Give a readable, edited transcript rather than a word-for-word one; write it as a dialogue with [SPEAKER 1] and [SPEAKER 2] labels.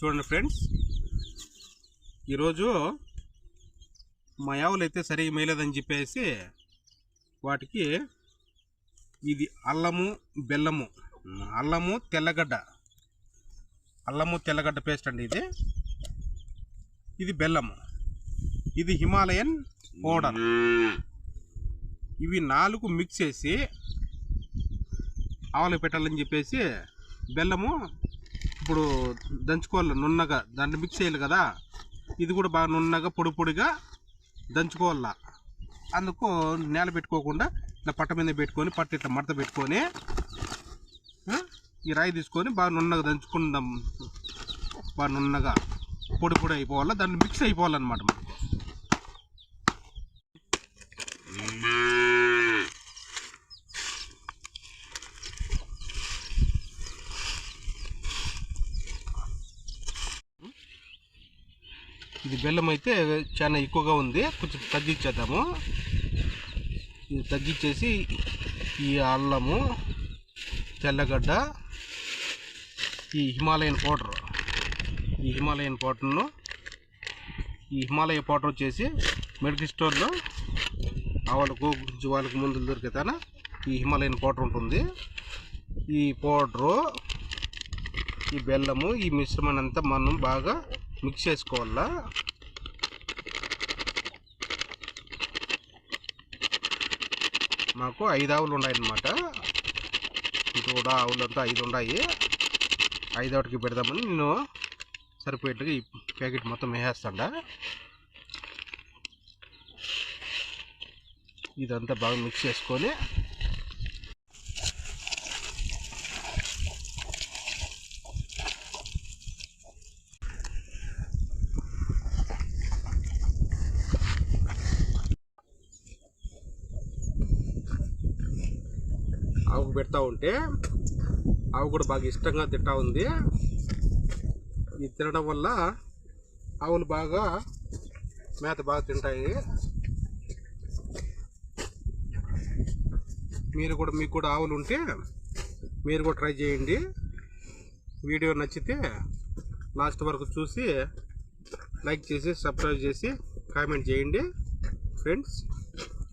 [SPEAKER 1] చూడండి ఫ్రెండ్స్, ఈరోజు మా ఆవులు అయితే సరిగా మేలేదని చెప్పేసి వాటికి ఇది అల్లము బెల్లము అల్లము తెల్లగడ్డ పేస్ట్ అండి. ఇది బెల్లము, ఇది హిమాలయన్ పౌడర్. ఇవి 4 మిక్స్ చేసి ఆవులకు పెట్టాలని చెప్పేసి బెల్లము ఇప్పుడు దంచుకోవాలి నున్నగా, దాన్ని మిక్స్ చేయాలి కదా. ఇది కూడా బాగా నున్నగా పొడి పొడిగా దంచుకోవాలా. అందుకు నేల పెట్టుకోకుండా ఇట్లా పట్ట మీద పెట్టుకొని పట్టు ఇట్లా మడత పెట్టుకొని ఈ రాయి తీసుకొని బాగా నున్నగా దంచుకుందాం. బాగా నున్నగా పొడి పొడి అయిపోవాలా, దాన్ని మిక్స్ అయిపోవాలన్నమాట. మనకు ఇది బెల్లం అయితే చాలా ఎక్కువగా ఉంది, కొంచెం తగ్గించేద్దాము. ఇది తగ్గించేసి ఈ అల్లము తెల్లగడ్డ ఈ హిమాలయన్ పౌడర్ వచ్చేసి మెడికల్ స్టోర్లో ఆవులకు జీవాలకు ముందు దొరికితేనా ఈ హిమాలయన్ పౌడర్ ఉంటుంది. ఈ పౌడరు ఈ బెల్లము ఈ మిశ్రమాన్ని అంతా మనం బాగా మిక్స్ చేసుకోవాలా. మాకు 5 ఆవులు ఉన్నాయన్నమాట. కూడా ఆవులంతా 5 ఉన్నాయి. 5 పెడదామని నేను సరిపోయేట్టుగా ఈ ప్యాకెట్ మొత్తం వేసేస్తాడా. ఇదంతా బాగా మిక్స్ చేసుకొని ఆవుకు పెడతా ఉంటే ఆవు కూడా బాగా ఇష్టంగా తింటా ఉంది. ఇది తినడం వల్ల ఆవులు బాగా మేత బాగా తింటాయి. మీకు కూడా ఆవులు ఉంటే మీరు కూడా ట్రై చేయండి. వీడియో నచ్చితే లాస్ట్ వరకు చూసి లైక్ చేసి సబ్స్క్రైబ్ చేసి కామెంట్ చేయండి ఫ్రెండ్స్.